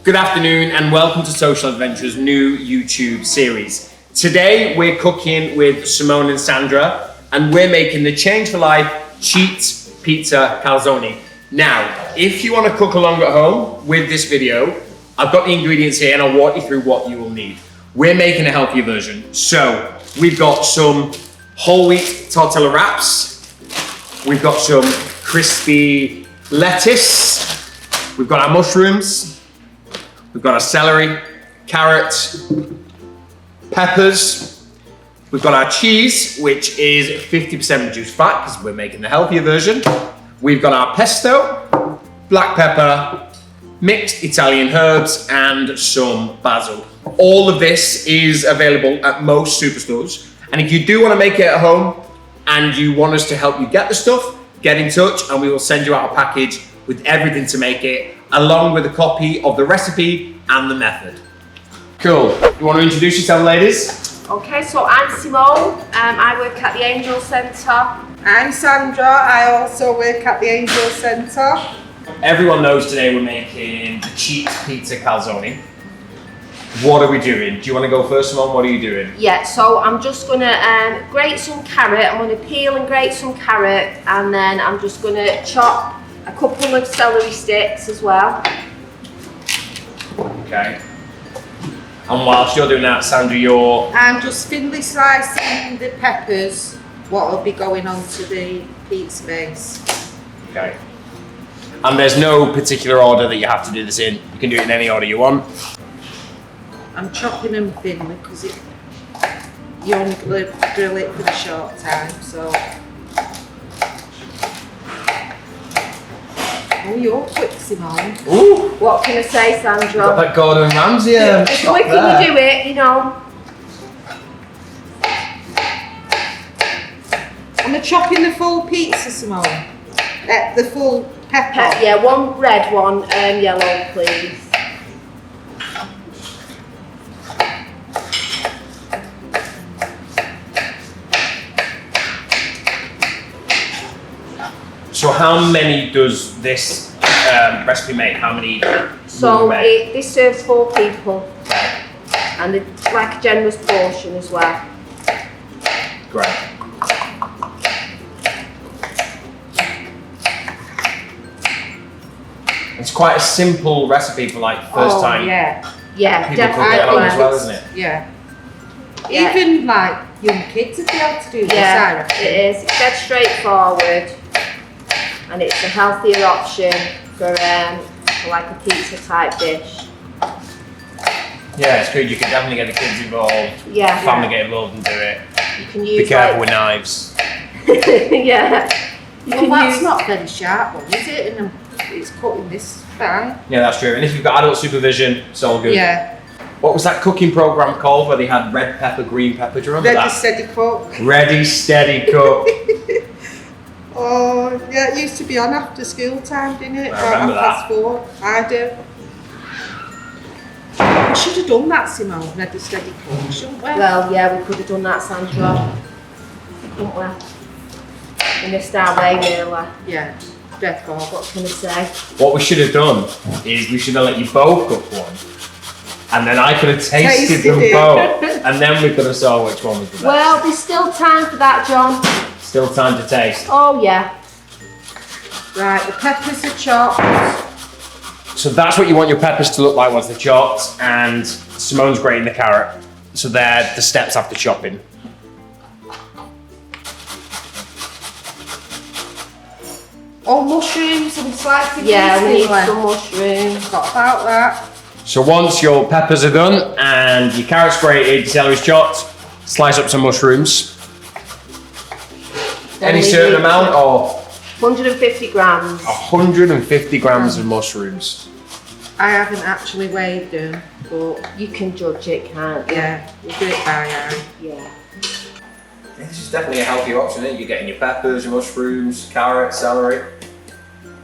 Good afternoon and welcome to Social Adventures' new YouTube series. Today we're cooking with Simone and Sandra and we're making the Change for Life Cheat Pizza Calzone. Now, if you want to cook along at home with this video, I've got the ingredients here and I'll walk you through what you will need. We're making a healthier version. So we've got some whole wheat tortilla wraps. We've got some crispy lettuce. We've got our mushrooms. We've got our celery, carrot, peppers. We've got our cheese, which is 50% reduced fat because we're making the healthier version. We've got our pesto, black pepper, mixed Italian herbs, and some basil. All of this is available at most superstores. And if you do want to make it at home and you want us to help you get the stuff, get in touch and we will send you out a package with everything to make it, along with a copy of the recipe and the method. Cool. You want to introduce yourself, ladies? Okay, so I'm Simone. I work at the Angel Centre. I'm Sandra. I also work at the Angel Centre. Everyone knows today we're making the cheat pizza calzone. What are we doing? Do you want to go first, Simone? What are you doing? Yeah, so I'm just going to grate some carrot. I'm going to peel and grate some carrot, and then I'm just going to chop a couple of celery sticks as well. Okay. And whilst you're doing that, Sandra, I'm just thinly slicing the peppers, what will be going onto the pizza base. Okay. And there's no particular order that you have to do this in. You can do it in any order you want. I'm chopping them thinly because you only grill it for a short time, so. Oh, you're quick, Simone. Ooh! What can I say, Sandra? Got that Gordon Ramsay The quicker you do it, you know. And they're chopping the full pizza, Simone. The full pepper. Yeah, one red, one yellow, please. So how many does this recipe make? How many? So this serves 4 people. Okay. And it's like a generous portion as well. Great. It's quite a simple recipe for like first time. Yeah, People cook at home as well, isn't it? yeah. Even like young kids would be able to do this, I Yeah, reckon. it is. It's dead straightforward, and it's a healthier option for like a pizza type dish. Yeah, it's good. You can definitely get the kids involved. Yeah. Family get involved and do it. You can use Be careful with knives. yeah. You Well, can that's use. not very sharp one, is it? And it's cutting this fine. Yeah, that's true. And if you've got adult supervision, it's all good. Yeah. What was that cooking program called where they had red pepper, green pepper? Do you remember Ready, that? steady, cook. Ready, steady, cook. Oh, yeah, it used to be on after school time, didn't it? I remember that. 4:30. I do. We should have done that, Simone. Ready, steady, cook, shouldn't we? Well, yeah, we could have done that, Sandra. Couldn't we? We missed our way, really. Yeah, dreadful. What can I say? What we should have done is we should have let you both cook one. And then I could have tasted them it. both. And then we could have saw which one was the best. Well, there's still time for that, John. Still time to taste. Oh, yeah. Right, the peppers are chopped. So that's what you want your peppers to look like once they're chopped. And Simone's grating the carrot. So they're the steps after chopping. Oh, mushrooms and slicing. Yeah, we need thinly. some mushrooms. Forgot about that. So once your peppers are done and your carrot's grated, your celery's chopped, slice up some mushrooms. Any certain amount or 150 grams. 150 grams of mushrooms. I haven't actually weighed them, but You can judge it, can't you? yeah, we'll do it by eye. Yeah. This is definitely a healthy option, isn't it? You're getting your peppers, your mushrooms, carrot, celery.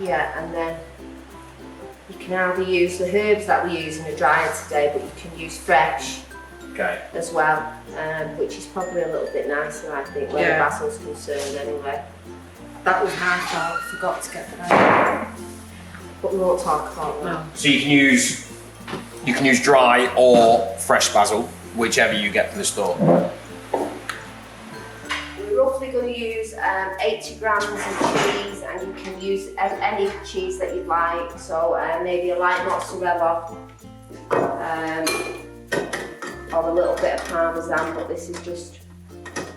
Yeah, and then you can either use the herbs that we use in the dryer today, but you can use fresh Okay. as well, which is probably a little bit nicer, I think, where Yeah. the basil's concerned anyway. That was my fault, forgot to get that. But we won't talk about that. No. So you can use You can use dry or fresh basil, whichever you get from the store. We're roughly going to use 80 grams of cheese, and you can use any cheese that you'd like. So maybe a light mozzarella, or a little bit of parmesan, but this is just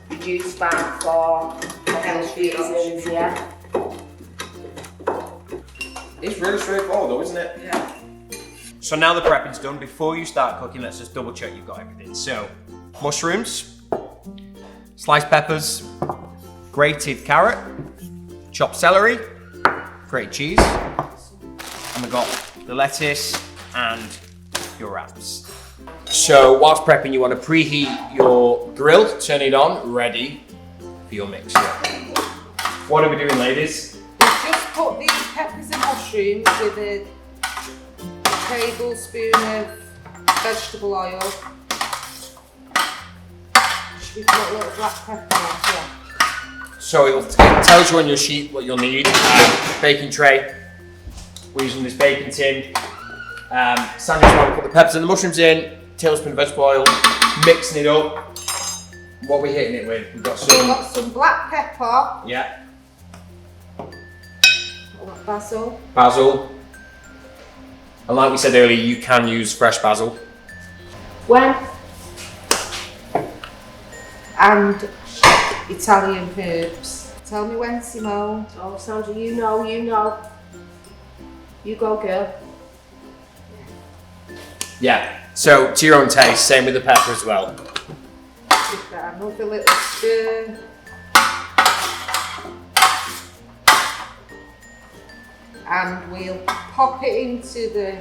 reduced back for health reasons, yeah. It's really straightforward though, isn't it? Yeah. So now the prepping's done, before you start cooking, let's just double check you've got everything. So, mushrooms, sliced peppers, grated carrot, chopped celery, grated cheese, and we've got the lettuce and your wraps. So whilst prepping, you want to preheat your grill, turn it on, ready for your mixture. What are we doing, ladies? We've just put these peppers and mushrooms with a tablespoon of vegetable oil. Should we put a little black pepper on? Yeah. So it tells you on your sheet what you'll need. Baking tray. We're using this baking tin. Sandra's going to put the peppers and the mushrooms in, tablespoon of vegetable oil, mixing it up. What are we hitting it with? We've got some black pepper. Yeah. Basil. Basil. And like we said earlier, you can use fresh basil. When? And Italian herbs. Tell me when, Simone. Oh, Sandra, you know. You go, girl. Yeah. So to your own taste, same with the pepper as well. Give that another little stir. And we'll pop it into the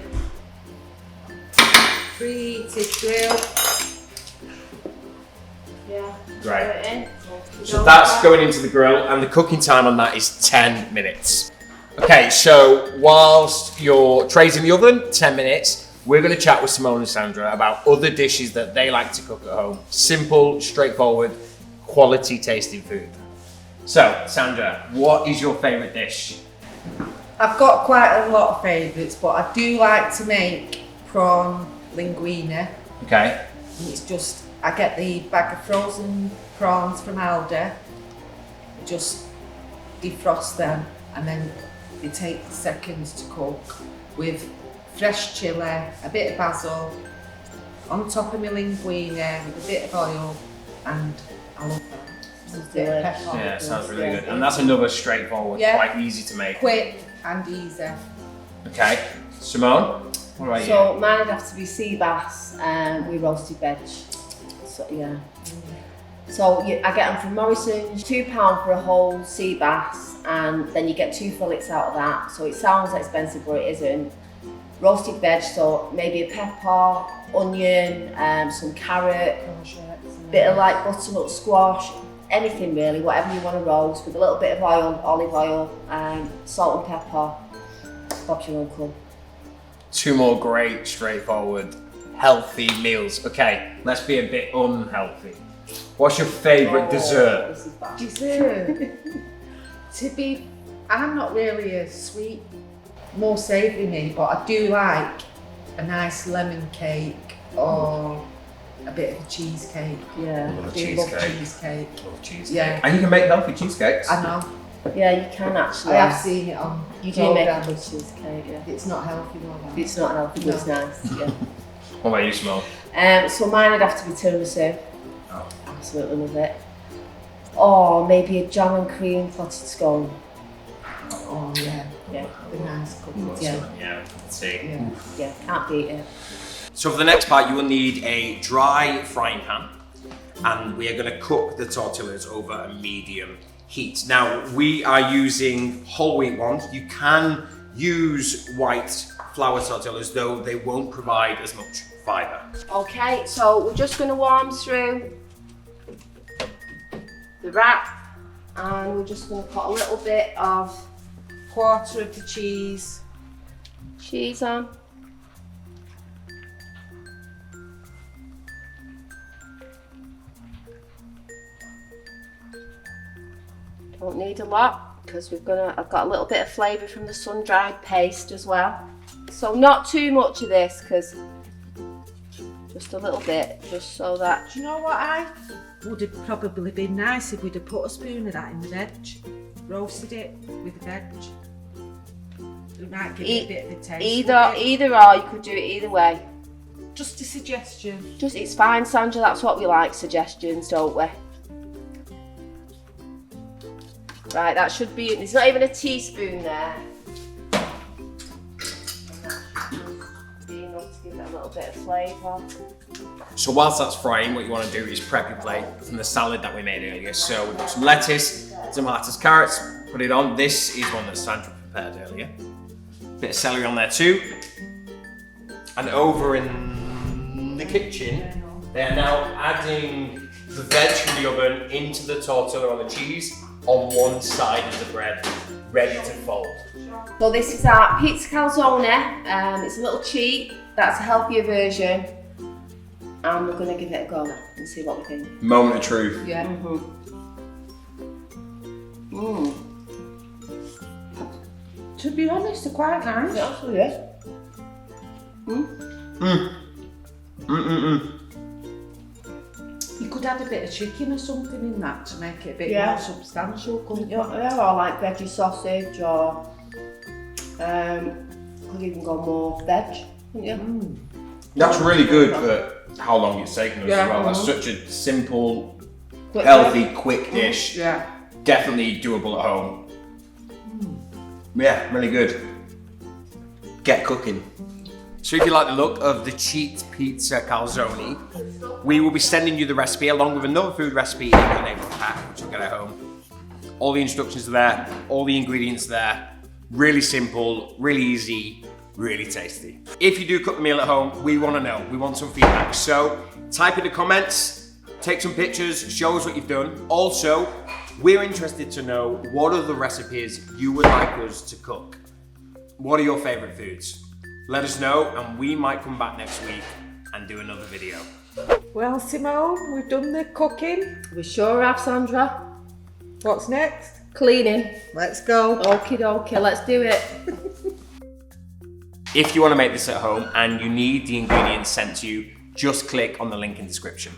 preheated grill. Yeah. Right. Put it in. So that's going into the grill, and the cooking time on that is 10 minutes. Okay, so whilst your tray's in the oven, 10 minutes, we're going to chat with Simone and Sandra about other dishes that they like to cook at home. Simple, straightforward, quality tasting food. So, Sandra, what is your favourite dish? I've got quite a lot of favourites, but I do like to make prawn linguine. Okay. And it's just, I get the bag of frozen prawns from Aldi, just defrost them, and then they take seconds to cook with fresh chilli, a bit of basil, on top of my linguine with a bit of oil, and I love that. A bit of pepper. Yeah, sounds really good. And that's another straightforward, quite easy to make. Quick and easy. Okay. Simone, what about So you? mine would have to be sea bass with roasted veg. So yeah. So I get them from Morrison's, £2 for a whole sea bass, and then you get 2 fillets out of that. So it sounds expensive, but it isn't. Roasted veg, so maybe a pepper, onion, some carrot, bit of like butternut squash, anything really, whatever you want to roast, with a little bit of oil, olive oil, salt and pepper. Bob's your uncle. 2 more great, straightforward, healthy meals. Okay, let's be a bit unhealthy. What's your favourite dessert? This is bad. Dessert. I'm not really a sweet, more savoury me, but I do like a nice lemon cake or a bit of a cheesecake. Yeah. Love I do love cheesecake. Love cheesecake. Yeah. And you can make healthy cheesecakes. I know. Yeah, you can actually. I have seen it on. You do make a programmes. good cheesecake, yeah. It's not healthy though. It's not healthy, but it's nice, yeah. What about you, Simone? So mine would have to be tiramisu. Oh. Absolutely love it. Or maybe a jam and cream clotted scone. Oh yeah. Yeah. The nice cookies. Yeah, let's see. Yeah. Yeah, can't beat it. So for the next part, you will need a dry frying pan, and we are going to cook the tortillas over a medium heat. Now, we are using whole wheat ones. You can use white flour tortillas, though they won't provide as much fibre. Okay, so we're just going to warm through the wrap, and we're just going to put a little bit of Quarter of the cheese. cheese on. Don't need a lot because I've got a little bit of flavour from the sun-dried paste as well. So not too much of this because Just a little bit, just so that. Do you know what would have probably been nice if we'd have put a spoon of that in the veg, roasted it with the veg. It might give it a bit of a taste. Either or, you could do it either way. Just a suggestion. It's fine, Sandra, that's what we like, suggestions, don't we? Right, that should be, there's not even a teaspoon there. Be enough to give it a little bit of flavour. So whilst that's frying, what you want to do is prep your plate from the salad that we made earlier. So we've got some lettuce, tomatoes, carrots, put it on. This is one that Sandra prepared earlier. Bit of celery on there too. And over in the kitchen, they're now adding the veg from the oven into the tortilla on the cheese on one side of the bread, ready to fold. So this is our pizza calzone. It's a little cheat. That's a healthier version. And we're going to give it a go and see what we think. Moment of truth. Yeah. To be honest, they're quite nice. It actually is. You could add a bit of chicken or something in that to make it a bit more substantial, couldn't you? Yeah, or like veggie sausage, or could even go more veg, couldn't you? That's really good for how long it's taken us as well. That's such a simple, healthy, quick dish. Yeah. Definitely doable at home. Yeah, really good. Get cooking. So if you like the look of the cheat pizza calzone, we will be sending you the recipe along with another food recipe in the neighbourhood pack, which you'll get at home. All the instructions are there, all the ingredients there. Really simple, really easy, really tasty. If you do cook the meal at home, we want to know. We want some feedback. So type in the comments, take some pictures, show us what you've done. Also, we're interested to know what are the recipes you would like us to cook. What are your favourite foods? Let us know and we might come back next week and do another video. Well, Simone, we've done the cooking. We sure have, Sandra. What's next? Cleaning. Let's go. Okie dokie, let's do it. If you want to make this at home and you need the ingredients sent to you, just click on the link in the description.